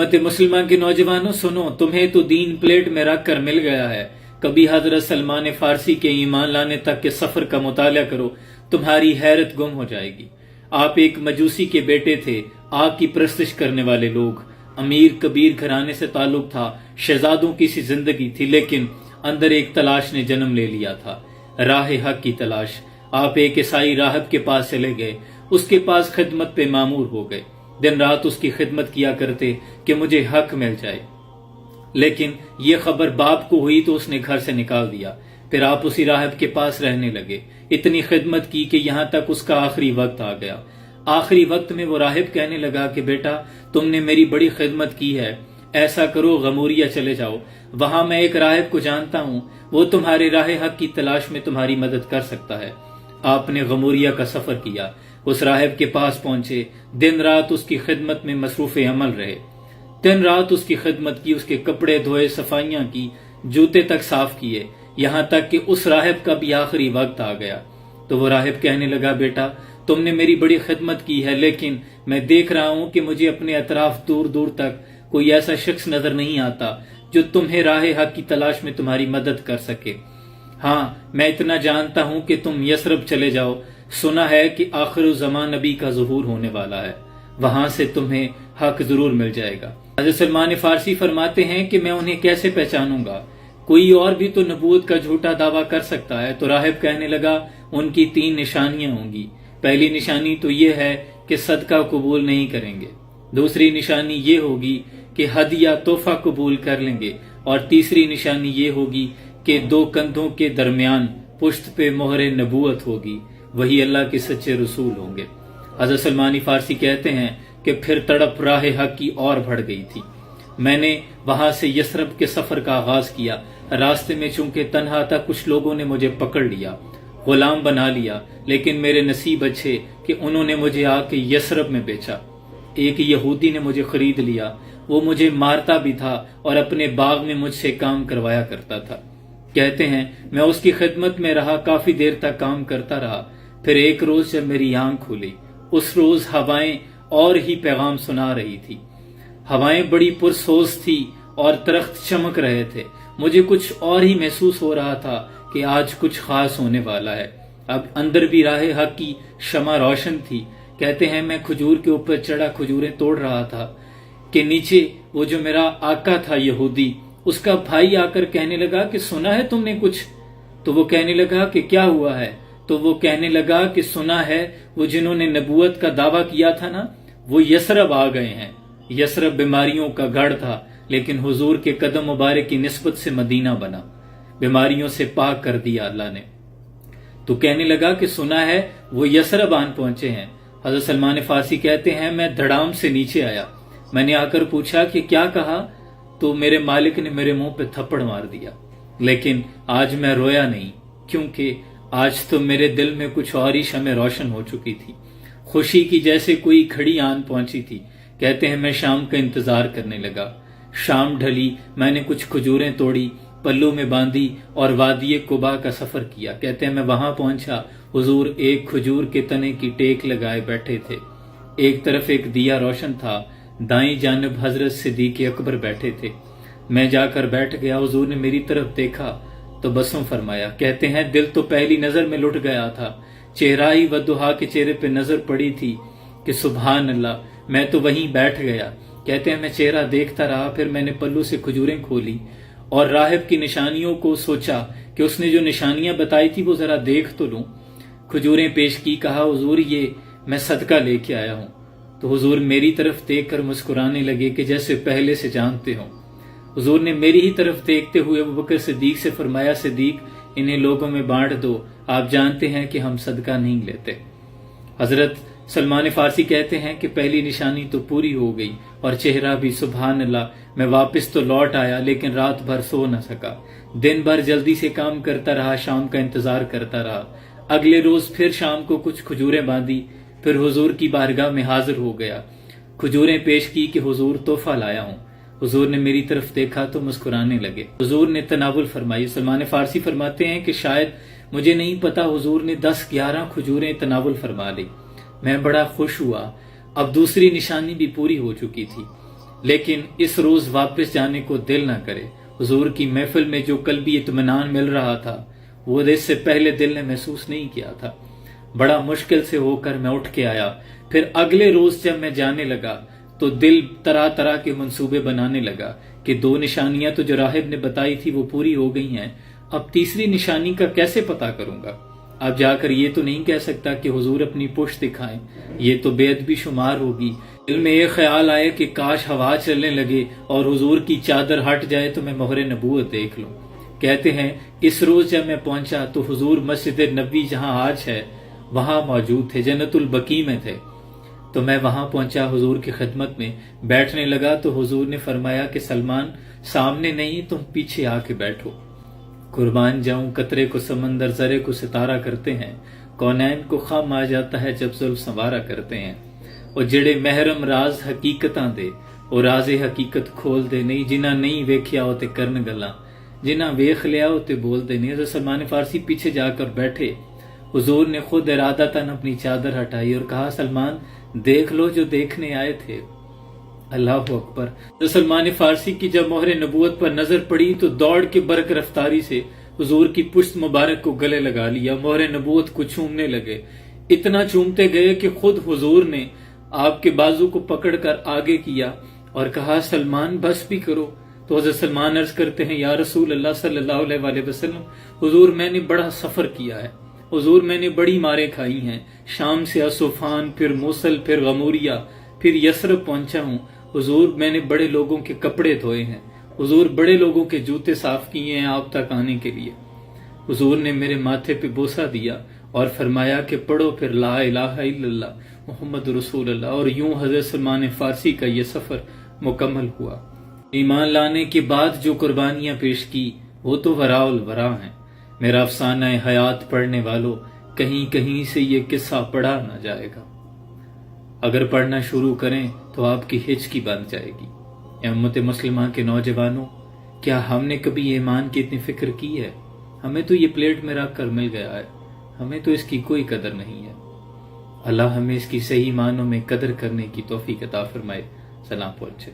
मत मुसलमान के नौजवानों सुनो, तुम्हें तो दीन प्लेट में रख कर मिल गया है। कभी हजरत सलमान फारसी के ईमान लाने तक के सफर का मुताला करो, तुम्हारी हैरत गुम हो जाएगी। आप एक मजूसी के बेटे थे, आग की परस्तिश करने वाले लोग। अमीर कबीर घराने से ताल्लुक था, शहजादों की सी जिंदगी थी, लेकिन अंदर एक तलाश ने जन्म ले लिया था, राह हक की तलाश। आप एक ईसाई राहब के पास चले गए, उसके पास खिदमत पे मामूर हो गए। दिन रात उसकी खिदमत किया करते कि मुझे हक मिल जाए, लेकिन ये खबर बाप को हुई तो उसने घर से निकाल दिया। फिर आप उसी राहब के पास रहने लगे, इतनी खिदमत की कि यहां तक उसका आखिरी वक्त आ गया। आखिरी वक्त में वो राहिब कहने लगा कि बेटा, तुमने मेरी बड़ी खिदमत की है, ऐसा करो गमूरिया चले जाओ, वहां मैं एक राहिब को जानता हूं, वो तुम्हारे राह हक की तलाश में तुम्हारी मदद कर सकता है। आपने गमूरिया का सफर किया, उस राहिब के पास पहुंचे, दिन रात उसकी खिदमत में मसरूफ अमल रहे। दिन रात उसकी खिदमत की, उसके कपड़े धोए, सफाइयां की, जूते तक साफ किए, यहां तक कि उस राहिब का भी आखिरी वक्त आ गया। तो वो राहिब कहने लगा, बेटा तुमने मेरी बड़ी खिदमत की है, लेकिन मैं देख रहा हूं कि मुझे अपने अतराफ दूर दूर तक कोई ऐसा शख्स नजर नहीं आता जो तुम्हें राह हक की तलाश में तुम्हारी मदद कर सके। हाँ, मैं इतना जानता हूं कि तुम यसरब चले जाओ, सुना है कि आखिर ज़मान नबी का ज़ुहूर होने वाला है, वहां से तुम्हें हक जरूर मिल जाएगा। हज़रत सलमान फारसी फरमाते हैं कि मैं उन्हें कैसे पहचानूंगा, कोई और भी तो नबूवत का झूठा दावा कर सकता है। तो राहिब कहने लगा, उनकी 3 निशानियां होंगी। पहली निशानी तो ये है कि सदका कबूल नहीं करेंगे, दूसरी निशानी ये होगी कि हदिया तोहफा कबूल कर लेंगे, और तीसरी निशानी ये होगी कि 2 कंधों के दरमियान पुश्त पे मोहरे नबूवत होगी, वही अल्लाह के सच्चे रसूल होंगे। हज़रत सलमान फारसी कहते हैं कि फिर तड़प राह हक की और बढ़ गई थी। मैंने वहां से यसरब के सफर का आगाज किया। रास्ते में चूंकि तन्हा था, कुछ लोगों ने मुझे पकड़ लिया, गुलाम बना लिया, लेकिन मेरे नसीब अच्छे कि उन्होंने मुझे आके यसरब में बेचा। एक यहूदी ने मुझे खरीद लिया, वो मुझे मारता भी था और अपने बाग में मुझसे काम करवाया करता था। कहते हैं मैं उसकी खिदमत में रहा, काफी देर तक काम करता रहा। फिर एक रोज जब मेरी आंख खुली, उस रोज हवाएं और ही पैगाम सुना रही थी। हवाएं बड़ी पुरसोज थी और दरख्त चमक रहे थे। मुझे कुछ और ही महसूस हो रहा था कि आज कुछ खास होने वाला है। अब अंदर भी राह हक की शमा रोशन थी। कहते हैं मैं खजूर के ऊपर चढ़ा, खजूरें तोड़ रहा था कि नीचे वो जो मेरा आका था यहूदी, उसका भाई आकर कहने लगा कि सुना है तुमने कुछ? तो वो कहने लगा कि क्या हुआ है? तो वो कहने लगा कि सुना है वो जिन्होंने नबूवत का दावा किया था ना, वो यसरब आ गए हैं। यसरब बीमारियों का गढ़ था, लेकिन हुजूर के कदम मुबारक की निस्बत से मदीना बना, बीमारियों से पाक कर दिया अल्लाह ने। तो कहने लगा कि सुना है वो यसरब आन पहुंचे हैं। हजरत सलमान फारसी कहते हैं मैं धड़ाम से नीचे आया, मैंने आकर पूछा कि क्या कहा, तो मेरे मालिक ने मेरे मुंह पे थप्पड़ मार दिया। लेकिन आज मैं रोया नहीं, क्योंकि आज तो मेरे दिल में कुछ और ही शमे रोशन हो चुकी थी, खुशी की जैसे कोई घड़ी आन पहुंची थी। कहते हैं मैं शाम का इंतजार करने लगा। शाम ढली, मैंने कुछ खजूरें तोड़ी, पल्लू में बांधी और वादिये कुबा का सफर किया। कहते हैं मैं वहां पहुंचा, हुजूर एक खजूर के तने की टेक लगाए बैठे थे। एक तरफ एक दिया रोशन था, दाईं जानब हजरत सिद्दीक अकबर बैठे थे। मैं जाकर बैठ गया। हुजूर ने मेरी तरफ देखा तो बसों फरमाया। कहते हैं दिल तो पहली नजर में लुट गया था, चेहरा ही वदुहा के चेहरे पे नजर पड़ी थी कि सुभान अल्लाह, मैं तो वहीं बैठ गया। कहते हैं मैं चेहरा देखता रहा, फिर मैंने पल्लू से खजूरें खोली और राहिब की निशानियों को सोचा कि उसने जो निशानियां बताई थी वो जरा देख तो लूं। खजूरें पेश की, कहा हुजूर ये मैं सदका लेके आया हूं। तो हुजूर मेरी तरफ देख कर मुस्कुराने लगे कि जैसे पहले से जानते हो। हुजूर ने मेरी ही तरफ देखते हुए अबू बकर सिद्दीक से फरमाया, सिद्दीक इन्हें लोगों में बांट दो, आप जानते हैं कि हम सदका नहीं लेते। हजरत सलमान फारसी कहते हैं कि पहली निशानी तो पूरी हो गई और चेहरा भी, सुभान अल्लाह, मैं वापस तो लौट आया, लेकिन रात भर सो न सका। दिन भर जल्दी से काम करता रहा, शाम का इंतजार करता रहा। अगले रोज फिर शाम को कुछ खजूरें बांधी, फिर हुजूर की बारगाह में हाजिर हो गया। खजूरें पेश की कि हुजूर तोहफा लाया हूं। हुजूर ने मेरी तरफ देखा तो मुस्कुराने लगे। हुजूर ने तनावुल फरमाई। सलमान फारसी फरमाते हैं कि शायद मुझे नहीं पता, हुजूर ने 10-11 खजूरें तनावुल फरमा ली। मैं बड़ा खुश हुआ, अब दूसरी निशानी भी पूरी हो चुकी थी। لیکن اس روز واپس جانے کو دل نہ کرے۔ حضور کی محفل میں جو قلبی اطمینان مل رہا تھا وہ اس سے پہلے دل نے محسوس نہیں کیا تھا۔ بڑا مشکل سے ہو کر میں اٹھ کے آیا، پھر اگلے روز جب میں جانے لگا تو دل طرح طرح کے منصوبے بنانے لگا کہ 2 نشانیاں تو جو راہب نے بتائی تھی وہ پوری ہو گئی ہیں، اب تیسری نشانی کا کیسے پتہ کروں گا؟ اب جا کر یہ تو نہیں کہہ سکتا کہ حضور اپنی پشت دکھائیں، یہ تو بے ادبی شمار ہوگی۔ دل میں یہ خیال آئے کہ کاش ہوا چلنے لگے اور حضور کی چادر ہٹ جائے تو میں مہر نبوت دیکھ لوں۔ کہتے ہیں اس روز جب میں پہنچا تو حضور مسجد نبوی جہاں آج ہے وہاں موجود تھے، جنت البقیع میں تھے۔ تو میں وہاں پہنچا، حضور کی خدمت میں بیٹھنے لگا تو حضور نے فرمایا کہ سلمان سامنے نہیں، تم پیچھے آ کے بیٹھو۔ قربان جاؤں، قطرے کو سمندر، ذرے کو ستارہ کرتے ہیں، کونین کو خم آ جاتا ہے جب زلف سنوارا کرتے ہیں۔ اور جڑے محرم راز حقیقتاں دے اور راز حقیقت کھول دے، نہیں جنہ نہیں ویکھیا ہوتے کرن گلاں، جنہ ویکھ لیا ہوتے بول دے نہیں۔ حضرت سلمان فارسی پیچھے جا کر بیٹھے، حضور نے خود ارادتاً اپنی چادر ہٹائی اور کہا سلمان دیکھ لو جو دیکھنے آئے تھے۔ اللہ اکبر۔ حضرت سلمان فارسی کی جب مہر نبوت پر نظر پڑی تو دوڑ کے برق رفتاری سے حضور کی پشت مبارک کو گلے لگا لیا، مہر نبوت کو چومنے لگے، اتنا چومتے گئے کہ خود حضور نے آپ کے بازو کو پکڑ کر آگے کیا اور کہا سلمان بس بھی کرو۔ تو حضرت سلمان عرض کرتے ہیں یا رسول اللہ صلی اللہ علیہ وآلہ وسلم، حضور میں نے بڑا سفر کیا ہے، حضور میں نے بڑی ماریں کھائی ہیں، شام سے اصفہان، پھر موصل، پھر غموریہ، پھر یثرب پہنچا ہوں، حضور میں نے بڑے لوگوں کے کپڑے دھوئے ہیں، حضور بڑے لوگوں کے جوتے صاف کیے ہیں آپ تک آنے کے لیے۔ حضور نے میرے ماتھے پہ بوسہ دیا اور فرمایا کہ پڑھو پھر لا الہ الا اللہ محمد رسول اللہ، اور یوں حضرت سلمان فارسی کا یہ سفر مکمل ہوا۔ ایمان لانے کے بعد جو قربانیاں پیش کی وہ تو وراء الورا ہیں۔ میرا افسانہ حیات پڑھنے والوں، کہیں کہیں سے یہ قصہ پڑھا نہ جائے گا، اگر پڑھنا شروع کریں تو آپ کی ہچکی بن جائے گی۔ اے امت مسلمہ کے نوجوانوں، کیا ہم نے کبھی ایمان کی اتنی فکر کی ہے؟ ہمیں تو یہ پلیٹ میں رکھ کر مل گیا ہے، ہمیں تو اس کی کوئی قدر نہیں ہے۔ اللہ ہمیں اس کی صحیح معنوں میں قدر کرنے کی توفیق عطا فرمائے۔ سلام پہنچے۔